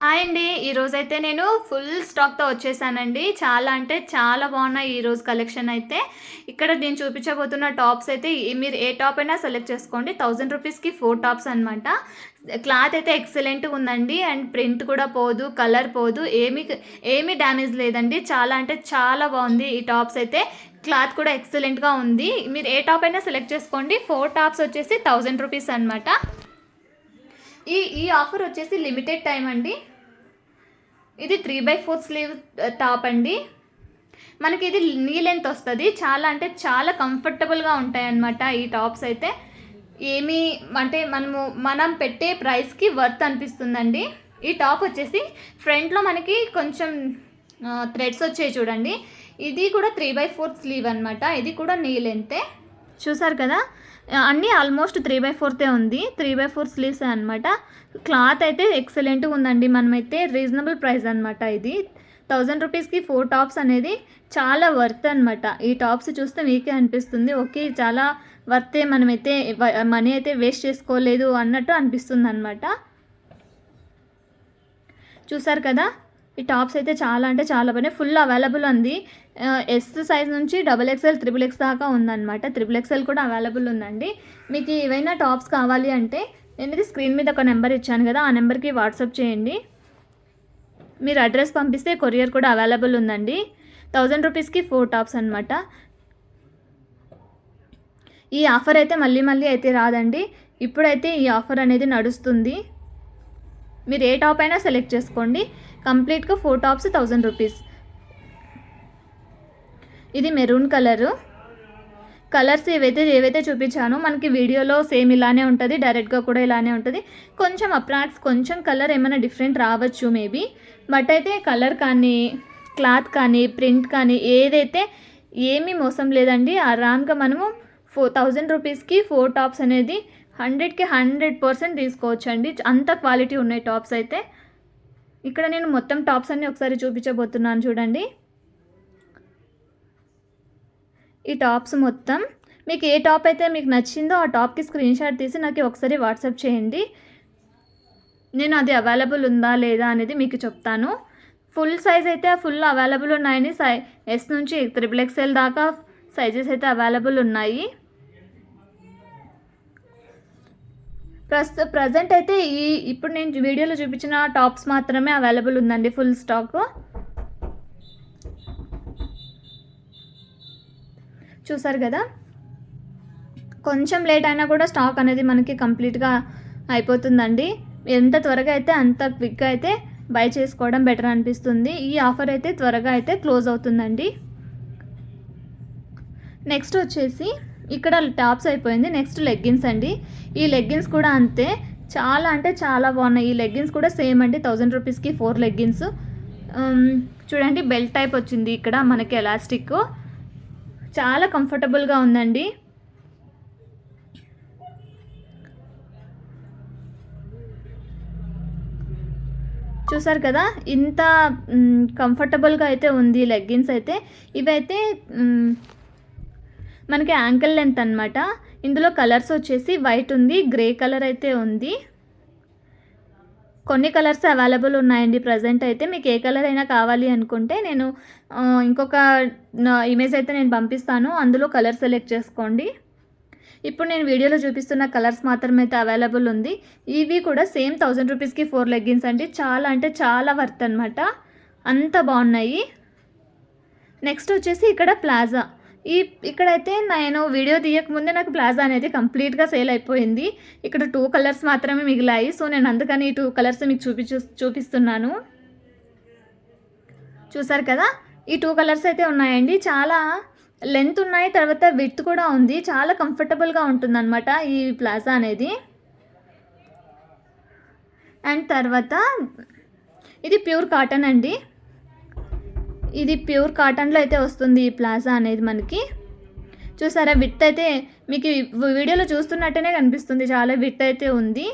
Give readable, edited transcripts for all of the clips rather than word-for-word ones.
Hi అండి. ఈరోజైతే నేను ఫుల్ స్టాక్‌తో వచ్చేసానండి. చాలా అంటే చాలా బాగున్నాయి ఈరోజు కలెక్షన్ అయితే. ఇక్కడ నేను చూపించబోతున్న టాప్స్ అయితే మీరు ఏ టాప్ అయినా సెలెక్ట్ చేసుకోండి. 1000 రూపీస్‌కి 4 టాప్స్ అనమాట. క్లాత్ అయితే ఎక్సలెంట్‌గా ఉందండి. అండ్ ప్రింట్ కూడా పోదు, కలర్ పోదు, ఏమీ డ్యామేజ్ లేదండి. చాలా అంటే చాలా బాగుంది ఈ టాప్స్ అయితే. క్లాత్ కూడా ఎక్సలెంట్‌గా ఉంది. మీరు ఏ టాప్ అయినా సెలెక్ట్ చేసుకోండి. 4 టాప్స్ వచ్చేసి 1000 రూపీస్ అనమాట. ఈ ఈ ఆఫర్ వచ్చేసి లిమిటెడ్ టైం అండి. ఇది 3/4 స్లీవ్ టాప్ అండి. మనకి ఇది నీ లెంత్ వస్తుంది. చాలా అంటే చాలా కంఫర్టబుల్గా ఉంటాయి అన్నమాట ఈ టాప్స్ అయితే. ఏమీ అంటే మనం పెట్టే ప్రైస్కి వర్త్ అనిపిస్తుందండి. ఈ టాప్ వచ్చేసి ఫ్రంట్లో మనకి కొంచెం థ్రెడ్స్ వచ్చాయి చూడండి. ఇది కూడా 3/4 స్లీవ్ అనమాట. ఇది కూడా నీ లెంతే. చూసారు కదా, అన్నీ ఆల్మోస్ట్ 3/4 ఉంది. 3/4 స్లీవ్స్ అనమాట. క్లాత్ అయితే ఎక్సలెంట్గా ఉందండి. మనమైతే రీజనబుల్ ప్రైస్ అనమాట. ఇది 1000 రూపీస్కి 4 టాప్స్ అనేది చాలా వర్త్ అనమాట. ఈ టాప్స్ చూస్తే మీకే అనిపిస్తుంది ఓకే చాలా వర్తే, మనమైతే మనీ అయితే వేస్ట్ చేసుకోలేదు అన్నట్టు అనిపిస్తుంది అనమాట. చూసారు కదా, ఈ టాప్స్ అయితే చాలా అంటే చాలా బాగున్నాయి. ఫుల్ అవైలబుల్ ఉంది. ఎస్ సైజ్ నుంచి XXL, XXX దాకా ఉందన్నమాట. XXL కూడా అవైలబుల్ ఉందండి. మీకు ఏవైనా టాప్స్ కావాలి అంటే నేను ఇది స్క్రీన్ మీద ఒక నెంబర్ ఇచ్చాను కదా, ఆ నెంబర్కి వాట్సాప్ చేయండి. మీరు అడ్రస్ పంపిస్తే కొరియర్ కూడా అవైలబుల్ ఉందండి. 1000 రూపీస్కి 4 టాప్స్ అనమాట. ఈ ఆఫర్ అయితే మళ్ళీ అయితే రాదండి. ఇప్పుడైతే ఈ ఆఫర్ అనేది నడుస్తుంది. మీరు ఏ టాప్ అయినా సెలెక్ట్ చేసుకోండి. కంప్లీట్గా 4 టాప్స్ 1000 రూపీస్. ఇది మెరూన్ కలరు. కలర్స్ ఏవైతే చూపించానో మనకి వీడియోలో సేమ్ ఇలానే ఉంటుంది, డైరెక్ట్గా కూడా ఇలానే ఉంటుంది. కొంచెం కొంచెం కలర్ ఏమైనా డిఫరెంట్ రావచ్చు మేబీ. బట్ అయితే కలర్ కానీ, క్లాత్ కానీ, ప్రింట్ కానీ ఏదైతే ఏమీ మోసం లేదండి. ఆరామ్గా మనము 1000 రూపీస్కి 4 టాప్స్ అనేది 100కి 100% తీసుకోవచ్చు అండి. అంత క్వాలిటీ ఉన్నాయి టాప్స్ అయితే. ఇక్కడ నేను మొత్తం టాప్స్ అన్నీ ఒకసారి చూపించబోతున్నాను చూడండి. ఈ టాప్స్ మొత్తం మీకు ఏ టాప్ అయితే మీకు నచ్చిందో ఆ టాప్కి స్క్రీన్ షాట్ తీసి నాకు ఒకసారి వాట్సాప్ చేయండి. నేను అది అవైలబుల్ ఉందా లేదా అనేది మీకు చెప్తాను. ఫుల్ సైజ్ అయితే ఫుల్ అవైలబుల్ ఉన్నాయని ఎస్ నుంచి XXL దాకా సైజెస్ అయితే అవైలబుల్ ఉన్నాయి. ప్రజెంట్ అయితే ఇప్పుడు నేను వీడియోలో చూపించిన టాప్స్ మాత్రమే అవైలబుల్ ఉందండి, ఫుల్ స్టాక్. చూసారు కదా, కొంచెం లేట్ అయినా కూడా స్టాక్ అనేది మనకి కంప్లీట్గా అయిపోతుందండి. ఎంత త్వరగా అయితే అంత క్విక్గా అయితే బై చేసుకోవడం బెటర్ అనిపిస్తుంది. ఈ ఆఫర్ అయితే త్వరగా అయితే క్లోజ్ అవుతుందండి. నెక్స్ట్ వచ్చేసి ఇక్కడ టాప్స్ అయిపోయింది. నెక్స్ట్ లెగ్గిన్స్ అండి. ఈ లెగ్గిన్స్ కూడా అంతే, చాలా అంటే చాలా బాగున్నాయి. ఈ లెగ్గిన్స్ కూడా సేమ్ అండి. 1000 రూపీస్కి 4 లెగ్గిన్స్. చూడండి, బెల్ట్ టైప్ వచ్చింది ఇక్కడ మనకి, ఎలాస్టిక్. చాలా కంఫర్టబుల్గా ఉందండి. చూసారు కదా, ఇంత కంఫర్టబుల్గా అయితే ఉంది లెగ్గిన్స్ అయితే. ఇవైతే మనకి యాంకిల్ లెంత్ అనమాట. ఇందులో కలర్స్ వచ్చేసి వైట్ ఉంది, గ్రే కలర్ అయితే ఉంది. కొన్ని కలర్స్ అవైలబుల్ ఉన్నాయండి ప్రజెంట్ అయితే. మీకు ఏ కలర్ అయినా కావాలి అనుకుంటే నేను ఇంకొక ఇమేజ్ అయితే నేను పంపిస్తాను, అందులో కలర్ సెలెక్ట్ చేసుకోండి. ఇప్పుడు నేను వీడియోలో చూపిస్తున్న కలర్స్ మాత్రమే అయితే అవైలబుల్ ఉంది. ఇవి కూడా సేమ్ 1000 రూపీస్కి 4 లెగ్గిన్స్ అండి. చాలా అంటే చాలా వర్త్ అనమాట, అంత బాగున్నాయి. నెక్స్ట్ వచ్చేసి ఇక్కడ ప్లాజా. ఇక్కడైతే నేను వీడియో తీయకముందే నాకు ప్లాజా అనేది కంప్లీట్గా సేల్ అయిపోయింది. ఇక్కడ 2 కలర్స్ మాత్రమే మిగిలాయి. సో నేను అందుకని ఈ 2 కలర్స్ మీకు చూపిస్తున్నాను. చూసారు కదా, ఈ 2 కలర్స్ అయితే ఉన్నాయండి. చాలా లెంత్ ఉన్నాయి, తర్వాత విడ్త్ కూడా ఉంది. చాలా కంఫర్టబుల్గా ఉంటుందన్నమాట ఈ ప్లాజా అనేది. అండ్ తర్వాత ఇది ప్యూర్ కాటన్ అండి. ఇది ప్యూర్ కాటన్లో అయితే వస్తుంది ఈ ప్లాజా అనేది మనకి. చూసారా, విడ్త్ అయితే మీకు వీడియోలో చూస్తున్నట్టునే కనిపిస్తుంది, చాలా విడ్త్ అయితే ఉంది.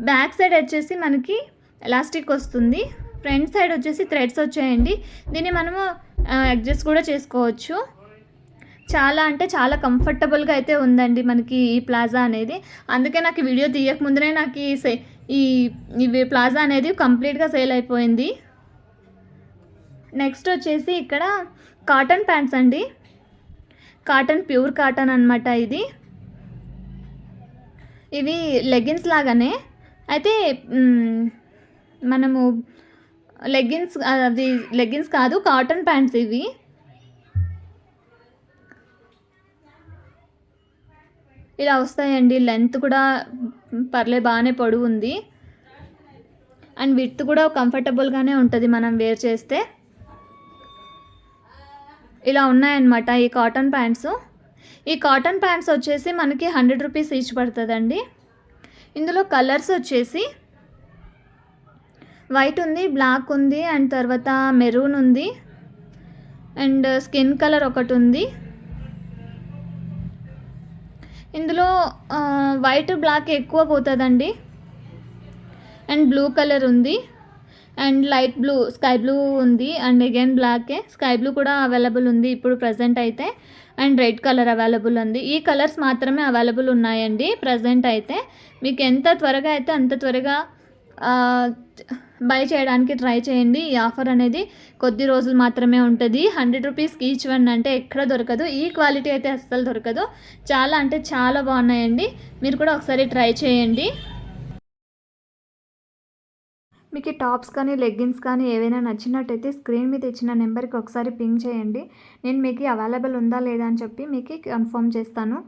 బ్యాక్ సైడ్ వచ్చేసి మనకి ఎలాస్టిక్ వస్తుంది. ఫ్రంట్ సైడ్ వచ్చేసి థ్రెడ్స్ వచ్చాయండి. దీన్ని మనము అడ్జస్ట్ కూడా చేసుకోవచ్చు. చాలా అంటే చాలా కంఫర్టబుల్గా అయితే ఉందండి మనకి ఈ ప్లాజా అనేది. అందుకే నాకు వీడియో తీయకముందునే నాకు ఈ ఇవి ప్లాజా అనేది కంప్లీట్గా సేల్ అయిపోయింది. నెక్స్ట్ వచ్చేసి ఇక్కడ కాటన్ ప్యాంట్స్ అండి. కాటన్, ప్యూర్ కాటన్ అనమాట ఇది. ఇవి లెగ్గిన్స్ లాగానే, అయితే మనము లెగ్గిన్స్, అది లెగ్గిన్స్ కాదు, కాటన్ ప్యాంట్స్ ఇవి. ఇలా వస్తాయండి. లెంత్ కూడా పర్లేదు, బాగానే పొడవు ఉంది. అండ్ విడ్త్ కూడా కంఫర్టబుల్గానే ఉంటుంది మనం వేర్ చేస్తే. ఇలా ఉన్నాయన్నమాట ఈ కాటన్ ప్యాంట్స్. ఈ కాటన్ ప్యాంట్స్ వచ్చేసి మనకి 100 రూపీస్ ఈచ్ పడుతుందండి. ఇందులో కలర్స్ వచ్చేసి వైట్ ఉంది, బ్లాక్ ఉంది, అండ్ తర్వాత మెరూన్ ఉంది, అండ్ స్కిన్ కలర్ ఒకటి ఉంది. ఇందులో వైట్ బ్లాక్ ఎక్కువ పోతుందండి. అండ్ బ్లూ కలర్ ఉంది, and light blue, sky blue ఉంది, అండ్ అగైన్ బ్లాకే. స్కై బ్లూ కూడా అవైలబుల్ ఉంది ఇప్పుడు ప్రజెంట్ అయితే, అండ్ రెడ్ కలర్ అవైలబుల్ ఉంది. ఈ కలర్స్ మాత్రమే అవైలబుల్ ఉన్నాయండి ప్రజెంట్ అయితే. మీకు ఎంత త్వరగా అయితే అంత త్వరగా బై చేయడానికి ట్రై చేయండి. ఈ ఆఫర్ అనేది కొద్ది రోజులు మాత్రమే ఉంటుంది. 100 రూపీస్కి ఈచ్ వన్ అంటే ఎక్కడ దొరకదు. ఈ క్వాలిటీ అయితే అస్సలు దొరకదు. చాలా అంటే చాలా బాగున్నాయండి. మీరు కూడా ఒకసారి ట్రై చేయండి. మీకు ఈ టాప్స్ కానీ, లెగ్గిన్స్ కానీ ఏవైనా నచ్చినట్టయితే స్క్రీన్ మీద ఇచ్చిన నెంబర్కి ఒకసారి పింగ్ చేయండి. నేను మీకు అవైలబుల్ ఉందా లేదా అని చెప్పి మీకు కన్ఫర్మ్ చేస్తాను.